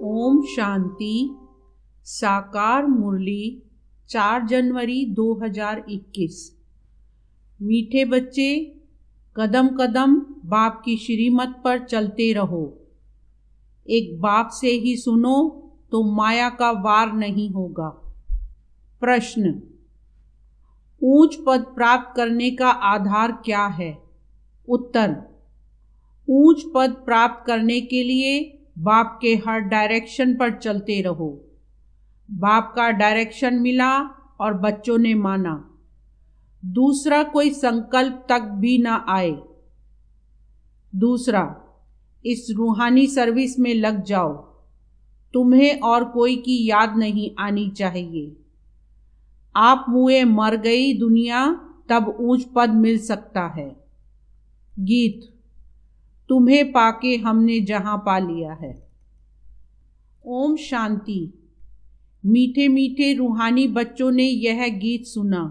ओम शांति। साकार मुरली 4 जनवरी 2021। मीठे बच्चे, कदम कदम बाप की श्रीमत पर चलते रहो। एक बाप से ही सुनो तो माया का वार नहीं होगा। प्रश्न: ऊंच पद प्राप्त करने का आधार क्या है? उत्तर: ऊंच पद प्राप्त करने के लिए बाप के हर डायरेक्शन पर चलते रहो। बाप का डायरेक्शन मिला और बच्चों ने माना। दूसरा कोई संकल्प तक भी ना आए। दूसरा, इस रूहानी सर्विस में लग जाओ। तुम्हें और कोई की याद नहीं आनी चाहिए। आप मुए मर गई दुनिया, तब ऊंच पद मिल सकता है। गीत: तुम्हें पाके हमने जहां पा लिया है। ओम शांति। मीठे मीठे रूहानी बच्चों ने यह गीत सुना।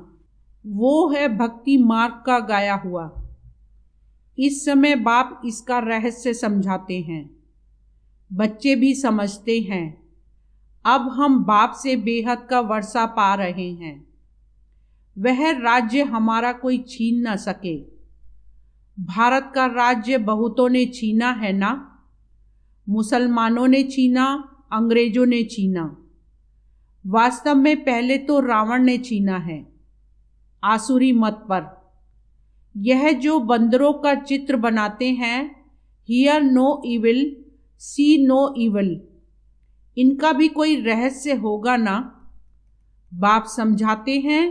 वो है भक्ति मार्ग का गाया हुआ। इस समय बाप इसका रहस्य समझाते हैं। बच्चे भी समझते हैं। अब हम बाप से बेहद का वर्षा पा रहे हैं। वह राज्य हमारा कोई छीन न सके। भारत का राज्य बहुतों ने छीना है ना। मुसलमानों ने छीना, अंग्रेजों ने छीना। वास्तव में पहले तो रावण ने छीना है, आसुरी मत पर। यह जो बंदरों का चित्र बनाते हैं, hear no evil, see no evil, इनका भी कोई रहस्य होगा ना। बाप समझाते हैं,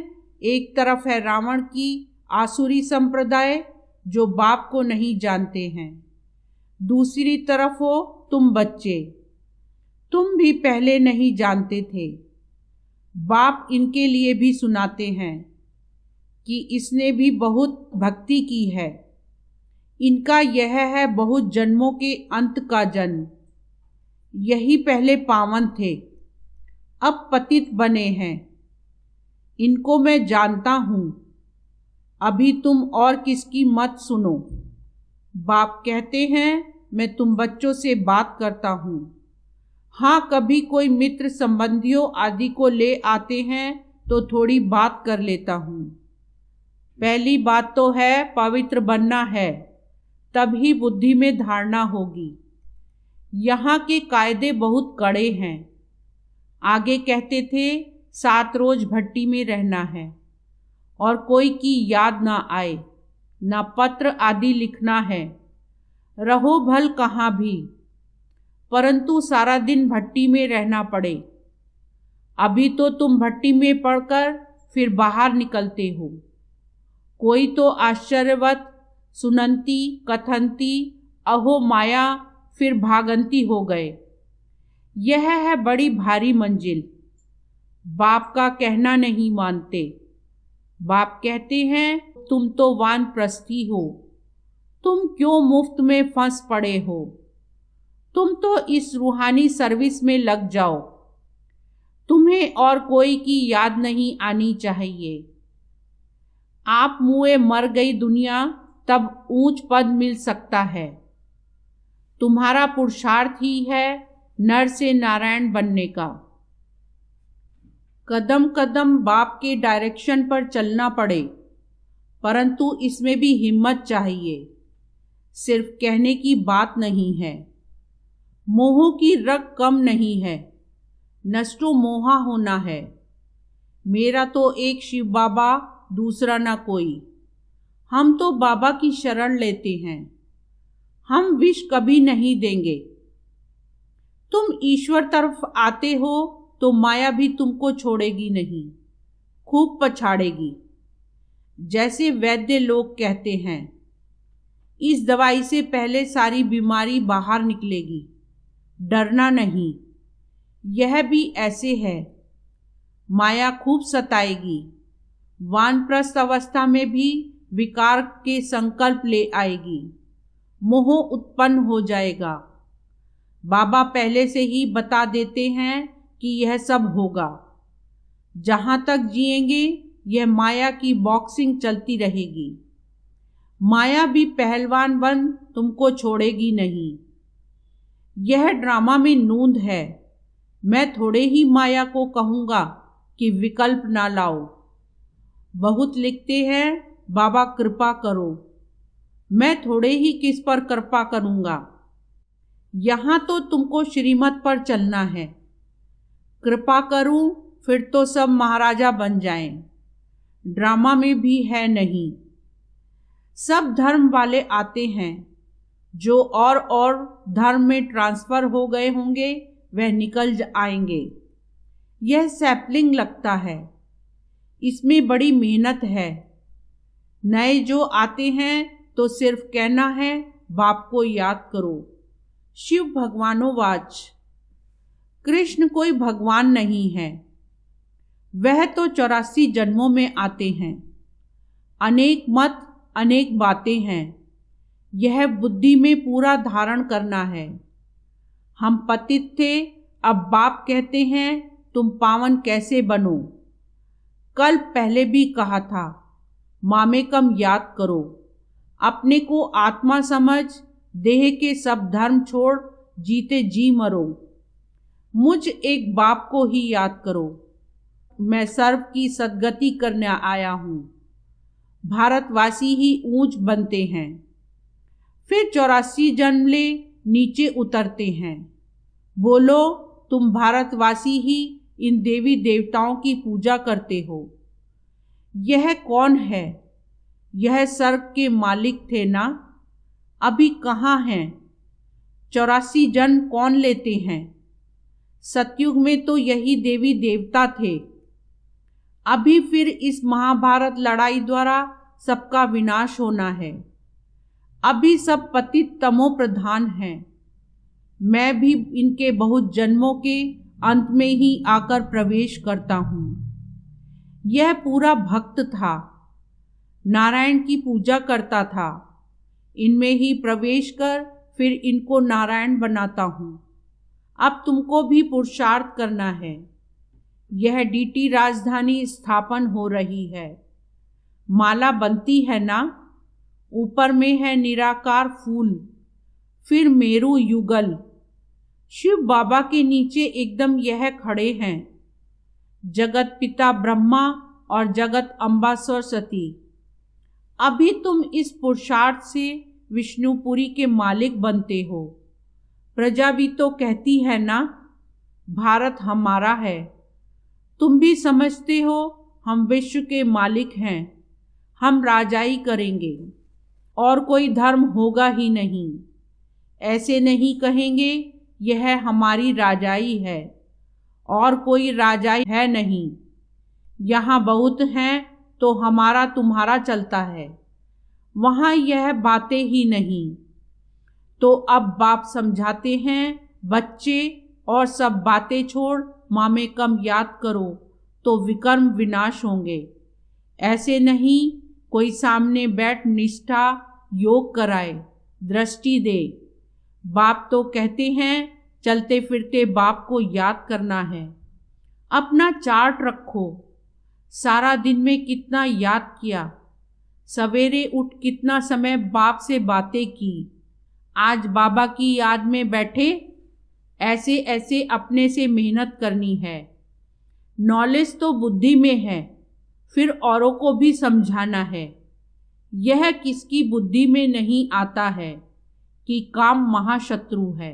एक तरफ है रावण की आसुरी संप्रदाय जो बाप को नहीं जानते हैं। दूसरी तरफ हो तुम बच्चे। तुम भी पहले नहीं जानते थे। बाप इनके लिए भी सुनाते हैं कि इसने भी बहुत भक्ति की है। इनका यह है बहुत जन्मों के अंत का जन्म। यही पहले पावन थे, अब पतित बने हैं। इनको मैं जानता हूँ। अभी तुम और किसकी मत सुनो। बाप कहते हैं, मैं तुम बच्चों से बात करता हूँ। हाँ, कभी कोई मित्र संबंधियों आदि को ले आते हैं तो थोड़ी बात कर लेता हूँ। पहली बात तो है पवित्र बनना है, तभी बुद्धि में धारणा होगी। यहाँ के कायदे बहुत कड़े हैं। आगे कहते थे 7 रोज भट्टी में रहना है और कोई की याद ना आए, ना पत्र आदि लिखना है। रहो भल कहाँ भी, परंतु सारा दिन भट्टी में रहना पड़े। अभी तो तुम भट्टी में पड़कर फिर बाहर निकलते हो। कोई तो आश्चर्यवत सुनंती कथनती अहो माया, फिर भागंती हो गए। यह है बड़ी भारी मंजिल। बाप का कहना नहीं मानते। बाप कहते हैं, तुम तो वानप्रस्थी हो। तुम क्यों मुफ्त में फंस पड़े हो? तुम तो इस रूहानी सर्विस में लग जाओ। तुम्हें और कोई की याद नहीं आनी चाहिए। आप मुए मर गई दुनिया, तब ऊंच पद मिल सकता है। तुम्हारा पुरुषार्थ ही है नर से नारायण बनने का। कदम कदम बाप के डायरेक्शन पर चलना पड़े, परंतु इसमें भी हिम्मत चाहिए। सिर्फ कहने की बात नहीं है। मोह की रग कम नहीं है, नष्टो मोहा होना है। मेरा तो एक शिव बाबा, दूसरा ना कोई। हम तो बाबा की शरण लेते हैं। हम विष कभी नहीं देंगे। तुम ईश्वर तरफ आते हो तो माया भी तुमको छोड़ेगी नहीं, खूब पछाड़ेगी। जैसे वैद्य लोग कहते हैं, इस दवाई से पहले सारी बीमारी बाहर निकलेगी, डरना नहीं। यह भी ऐसे है। माया खूब सताएगी। वानप्रस्थ अवस्था में भी विकार के संकल्प ले आएगी। मोह उत्पन्न हो जाएगा। बाबा पहले से ही बता देते हैं कि यह सब होगा। जहाँ तक जिएंगे यह माया की बॉक्सिंग चलती रहेगी। माया भी पहलवान बन तुमको छोड़ेगी नहीं। यह ड्रामा में नूंद है। मैं थोड़े ही माया को कहूँगा कि विकल्प ना लाओ। बहुत लिखते हैं बाबा कृपा करो, मैं थोड़े ही किस पर कृपा करूँगा। यहाँ तो तुमको श्रीमत पर चलना है। कृपा करूँ फिर तो सब महाराजा बन जाएं। ड्रामा में भी है नहीं। सब धर्म वाले आते हैं, जो और धर्म में ट्रांसफ़र हो गए होंगे वह निकल आएंगे। यह सैपलिंग लगता है, इसमें बड़ी मेहनत है। नए जो आते हैं तो सिर्फ कहना है बाप को याद करो। शिव भगवानोवाच। कृष्ण कोई भगवान नहीं है, वह तो 84 जन्मों में आते हैं। अनेक मत अनेक बातें हैं, यह बुद्धि में पूरा धारण करना है। हम पतित थे, अब बाप कहते हैं तुम पावन कैसे बनो। कल पहले भी कहा था, मामेकम याद करो। अपने को आत्मा समझ, देह के सब धर्म छोड़ जीते जी मरो। मुझ एक बाप को ही याद करो। मैं सर्व की सद्गति करने आया हूँ। भारतवासी ही ऊंच बनते हैं, फिर 84 जन्म ले नीचे उतरते हैं। बोलो तुम भारतवासी ही इन देवी देवताओं की पूजा करते हो। यह कौन है? यह स्वर्ग के मालिक थे ना, अभी कहाँ हैं? 84 जन्म कौन लेते हैं? सतयुग में तो यही देवी देवता थे। अभी फिर इस महाभारत लड़ाई द्वारा सबका विनाश होना है। अभी सब पतित तमो प्रधान हैं। मैं भी इनके बहुत जन्मों के अंत में ही आकर प्रवेश करता हूँ। यह पूरा भक्त था, नारायण की पूजा करता था। इनमें ही प्रवेश कर फिर इनको नारायण बनाता हूँ। अब तुमको भी पुरुषार्थ करना है। यह डीटी राजधानी स्थापन हो रही है। माला बनती है ना, ऊपर में है निराकार फूल, फिर मेरू युगल। शिव बाबा के नीचे एकदम यह खड़े हैं, जगत पिता ब्रह्मा और जगत अम्बा सरस्वती। अभी तुम इस पुरुषार्थ से विष्णुपुरी के मालिक बनते हो। प्रजा भी तो कहती है ना, भारत हमारा है। तुम भी समझते हो हम विश्व के मालिक हैं, हम राजाई करेंगे और कोई धर्म होगा ही नहीं। ऐसे नहीं कहेंगे यह हमारी राजाई है और कोई राजाई है नहीं। यहाँ बहुत हैं तो हमारा तुम्हारा चलता है, वहाँ यह बातें ही नहीं। तो अब बाप समझाते हैं बच्चे, और सब बातें छोड़ मामेकम याद करो तो विकर्म विनाश होंगे। ऐसे नहीं कोई सामने बैठ निष्ठा योग कराए, दृष्टि दे। बाप तो कहते हैं चलते फिरते बाप को याद करना है। अपना चार्ट रखो, सारा दिन में कितना याद किया, सवेरे उठ कितना समय बाप से बातें की, आज बाबा की याद में बैठे। ऐसे ऐसे अपने से मेहनत करनी है। नॉलेज तो बुद्धि में है, फिर औरों को भी समझाना है। यह किसकी बुद्धि में नहीं आता है कि काम महाशत्रु है।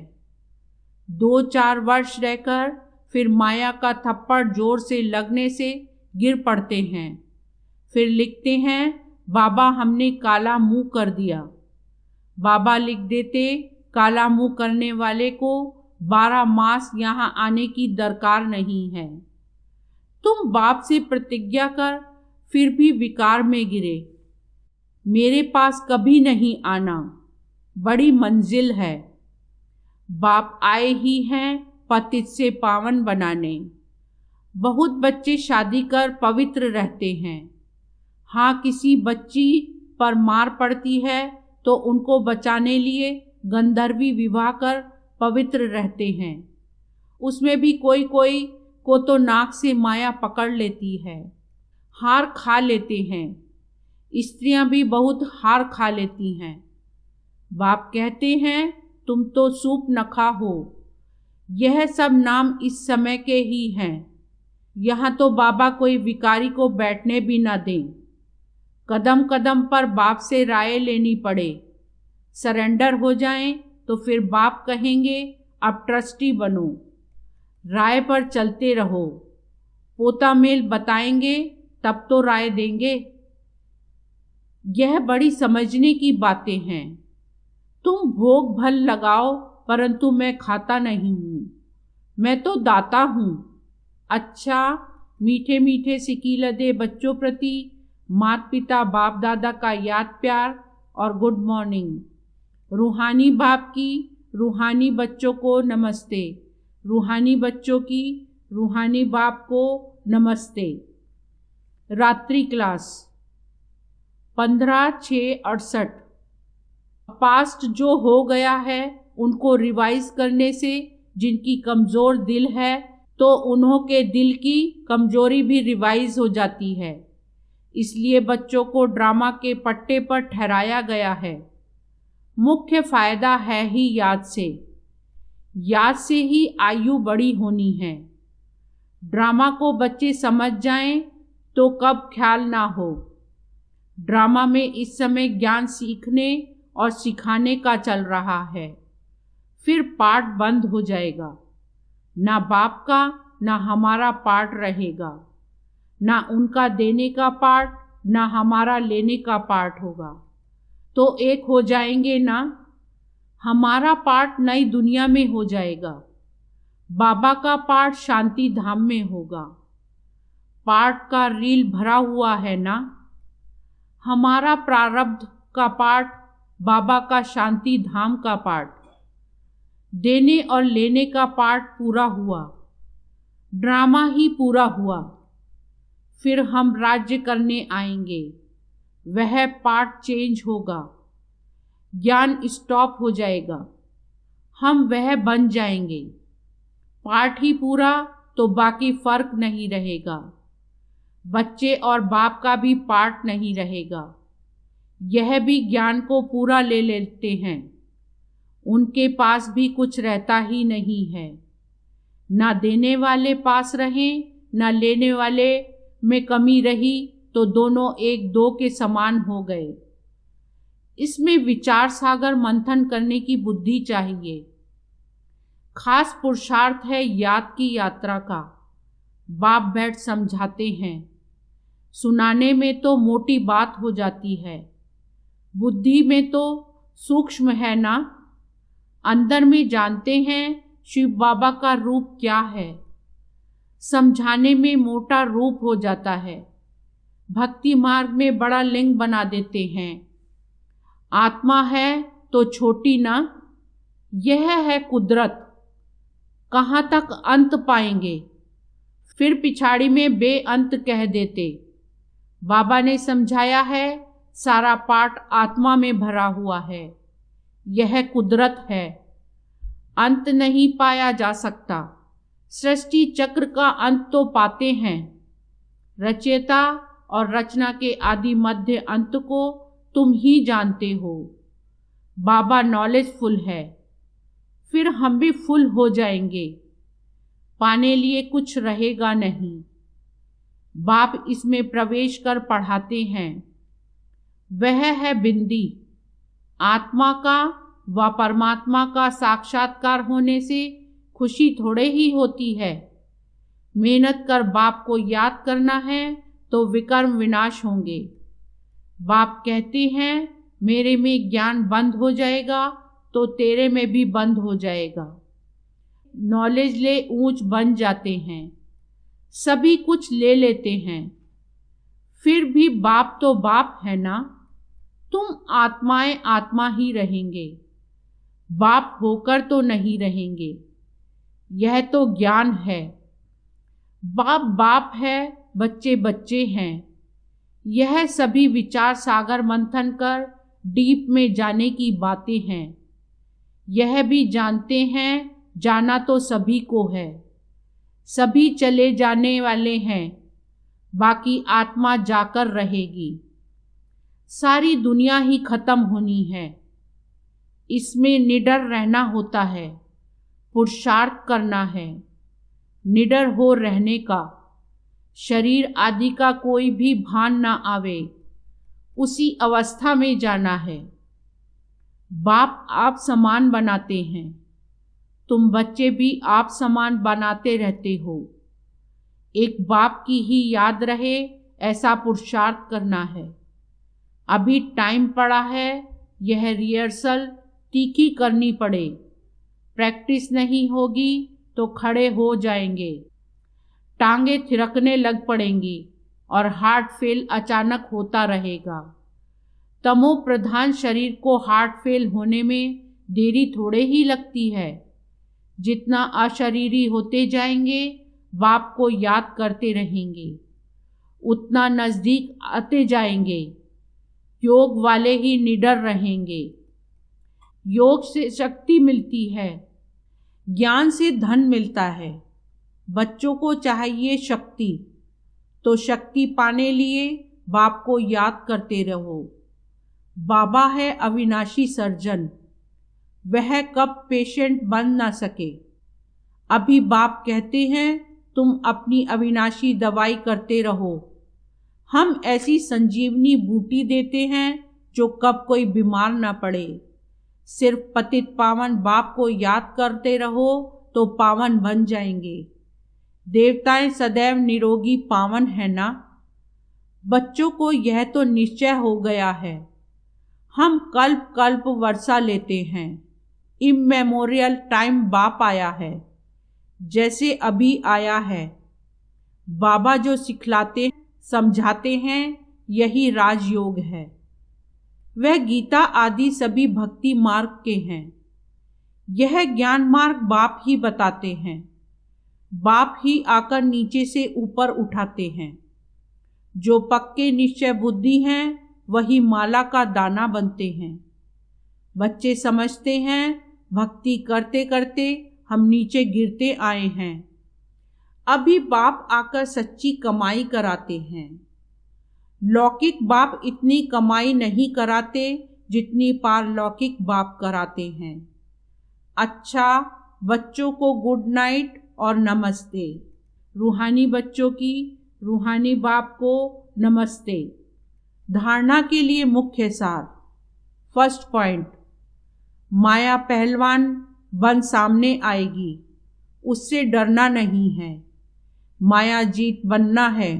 2-4 वर्ष रहकर फिर माया का थप्पड़ जोर से लगने से गिर पड़ते हैं। फिर लिखते हैं बाबा हमने काला मुंह कर दिया। बाबा लिख देते काला मुंह करने वाले को 12 मास यहाँ आने की दरकार नहीं है। तुम बाप से प्रतिज्ञा कर फिर भी विकार में गिरे। मेरे पास कभी नहीं आना, बड़ी मंजिल है। बाप आए ही हैं पतित से पावन बनाने। बहुत बच्चे शादी कर पवित्र रहते हैं। हाँ, किसी बच्ची पर मार पड़ती है तो उनको बचाने लिए गंधर्वी विवाह कर पवित्र रहते हैं। उसमें भी कोई कोई को तो नाक से माया पकड़ लेती है, हार खा लेते हैं। स्त्रियां भी बहुत हार खा लेती हैं। बाप कहते हैं तुम तो सूप नखा हो। यह सब नाम इस समय के ही हैं। यहाँ तो बाबा कोई भिखारी को बैठने भी न दें। कदम कदम पर बाप से राय लेनी पड़े। सरेंडर हो जाएं तो फिर बाप कहेंगे अब ट्रस्टी बनो। राय पर चलते रहो। पोता मेल बताएंगे तब तो राय देंगे। यह बड़ी समझने की बातें हैं। तुम भोग भल लगाओ, परंतु मैं खाता नहीं हूँ। मैं तो दाता हूँ। अच्छा, मीठे मीठे सिकीलदे बच्चों प्रति माता पिता बाप दादा का याद प्यार और गुड मॉर्निंग। रूहानी बाप की रूहानी बच्चों को नमस्ते। रूहानी बच्चों की रूहानी बाप को नमस्ते। रात्रि क्लास 15/6/68। पास्ट जो हो गया है उनको रिवाइज करने से जिनकी कमज़ोर दिल है तो उन्हों के दिल की कमजोरी भी रिवाइज हो जाती है। इसलिए बच्चों को ड्रामा के पट्टे पर ठहराया गया है। मुख्य फायदा है ही याद से। याद से ही आयु बड़ी होनी है। ड्रामा को बच्चे समझ जाएं तो कब ख्याल ना हो। ड्रामा में इस समय ज्ञान सीखने और सिखाने का चल रहा है। फिर पार्ट बंद हो जाएगा। ना बाप का ना हमारा पार्ट रहेगा। ना उनका देने का पार्ट ना हमारा लेने का पार्ट होगा। तो एक हो जाएंगे ना। हमारा पार्ट नई दुनिया में हो जाएगा। बाबा का पार्ट शांति धाम में होगा। पार्ट का रील भरा हुआ है ना। हमारा प्रारब्ध का पार्ट बाबा का शांति धाम का पार्ट। देने और लेने का पार्ट पूरा हुआ। ड्रामा ही पूरा हुआ। फिर हम राज्य करने आएंगे। वह पार्ट चेंज होगा। ज्ञान स्टॉप हो जाएगा। हम वह बन जाएंगे। पार्ट ही पूरा तो बाकी फर्क नहीं रहेगा। बच्चे और बाप का भी पार्ट नहीं रहेगा। यह भी ज्ञान को पूरा ले लेते हैं। उनके पास भी कुछ रहता ही नहीं है। ना देने वाले पास रहें ना लेने वाले में कमी रही तो दोनों एक दो के समान हो गए। इसमें विचार सागर मंथन करने की बुद्धि चाहिए। खास पुरुषार्थ है याद की यात्रा का। बाप बैठ समझाते हैं। सुनाने में तो मोटी बात हो जाती है। बुद्धि में तो सूक्ष्म है ना। अंदर में जानते हैं शिव बाबा का रूप क्या है। समझाने में मोटा रूप हो जाता है। भक्ति मार्ग में बड़ा लिंग बना देते हैं। आत्मा है तो छोटी ना। यह है कुदरत। कहाँ तक अंत पाएंगे। फिर पिछाड़ी में बेअंत कह देते। बाबा ने समझाया है सारा पाठ आत्मा में भरा हुआ है। यह कुदरत है। अंत नहीं पाया जा सकता। सृष्टि चक्र का अंत तो पाते हैं। रचयिता और रचना के आदि मध्य अंत को तुम ही जानते हो। बाबा नॉलेजफुल है। फिर हम भी फुल हो जाएंगे। पाने लिए कुछ रहेगा नहीं। बाप इसमें प्रवेश कर पढ़ाते हैं। वह है बिंदी। आत्मा का व परमात्मा का साक्षात्कार होने से खुशी थोड़े ही होती है। मेहनत कर बाप को याद करना है तो विकर्म विनाश होंगे। बाप कहते हैं मेरे में ज्ञान बंद हो जाएगा तो तेरे में भी बंद हो जाएगा। नॉलेज ले ऊंच बन जाते हैं। सभी कुछ ले लेते हैं। फिर भी बाप तो बाप है ना। तुम आत्माएं आत्मा ही रहेंगे। बाप होकर तो नहीं रहेंगे। यह तो ज्ञान है। बाप बाप है, बच्चे बच्चे हैं। यह सभी विचार सागर मंथन कर डीप में जाने की बातें हैं। यह भी जानते हैं जाना तो सभी को है। सभी चले जाने वाले हैं। बाकी आत्मा जाकर रहेगी। सारी दुनिया ही खत्म होनी है। इसमें निडर रहना होता है, पुरुषार्थ करना है, निडर हो रहने का, शरीर आदि का कोई भी भान ना आवे, उसी अवस्था में जाना है। बाप आप समान बनाते हैं, तुम बच्चे भी आप समान बनाते रहते हो। एक बाप की ही याद रहे ऐसा पुरुषार्थ करना है। अभी टाइम पड़ा है, यह रिहर्सल तीखी करनी पड़े। प्रैक्टिस नहीं होगी तो खड़े हो जाएंगे, टांगे थिरकने लग पड़ेंगी और हार्ट फेल अचानक होता रहेगा। तमो प्रधान शरीर को हार्ट फेल होने में देरी थोड़े ही लगती है। जितना अशरीरी होते जाएंगे, बाप को याद करते रहेंगे, उतना नज़दीक आते जाएंगे। योग वाले ही निडर रहेंगे। योग से शक्ति मिलती है, ज्ञान से धन मिलता है। बच्चों को चाहिए शक्ति, तो शक्ति पाने लिए बाप को याद करते रहो। बाबा है अविनाशी सर्जन, वह कब पेशेंट बन ना सके। अभी बाप कहते हैं तुम अपनी अविनाशी दवाई करते रहो। हम ऐसी संजीवनी बूटी देते हैं जो कब कोई बीमार ना पड़े। सिर्फ पतित पावन बाप को याद करते रहो तो पावन बन जाएंगे। देवताएं सदैव निरोगी पावन है ना। बच्चों को यह तो निश्चय हो गया है। हम कल्प कल्प वर्षा लेते हैं। इमेमोरियल टाइम बाप आया है, जैसे अभी आया है। बाबा जो सिखलाते समझाते हैं यही राजयोग है। वह गीता आदि सभी भक्ति मार्ग के हैं। यह ज्ञान मार्ग बाप ही बताते हैं। बाप ही आकर नीचे से ऊपर उठाते हैं। जो पक्के निश्चय बुद्धि हैं वही माला का दाना बनते हैं। बच्चे समझते हैं भक्ति करते करते हम नीचे गिरते आए हैं। अभी बाप आकर सच्ची कमाई कराते हैं। लौकिक बाप इतनी कमाई नहीं कराते जितनी पारलौकिक बाप कराते हैं। अच्छा, बच्चों को गुड नाइट और नमस्ते। रूहानी बच्चों की रूहानी बाप को नमस्ते। धारणा के लिए मुख्य सार। फर्स्ट पॉइंट, माया पहलवान बन सामने आएगी, उससे डरना नहीं है। माया जीत बनना है।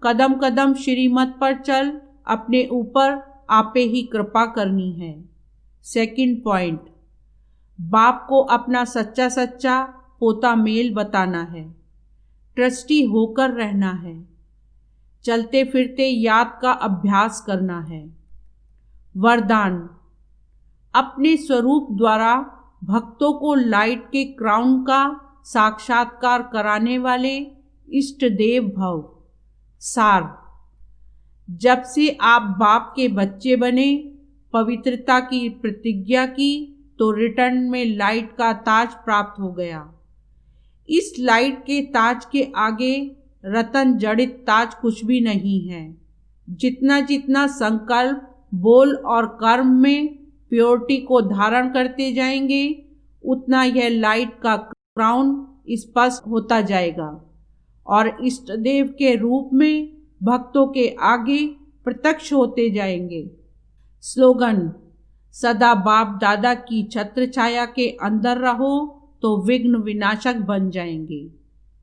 कदम कदम श्रीमत पर चल, अपने ऊपर आपे ही कृपा करनी है। सेकंड पॉइंट, बाप को अपना सच्चा सच्चा पोता मेल बताना है। ट्रस्टी होकर रहना है। चलते फिरते याद का अभ्यास करना है। वरदान, अपने स्वरूप द्वारा भक्तों को लाइट के क्राउन का साक्षात्कार कराने वाले इष्ट देव भव। सार, जब से आप बाप के बच्चे बने, पवित्रता की प्रतिज्ञा की, तो रिटर्न में लाइट का ताज प्राप्त हो गया। इस लाइट के ताज के आगे रतन जड़ित ताज कुछ भी नहीं है। जितना जितना संकल्प, बोल और कर्म में प्योरिटी को धारण करते जाएंगे, उतना यह लाइट का क्राउन स्पष्ट होता जाएगा और इष्ट देव के रूप में भक्तों के आगे प्रत्यक्ष होते जाएंगे। स्लोगन, सदा बाप दादा की छत्र छाया के अंदर रहो तो विघ्न विनाशक बन जाएंगे।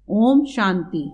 ओम शांति।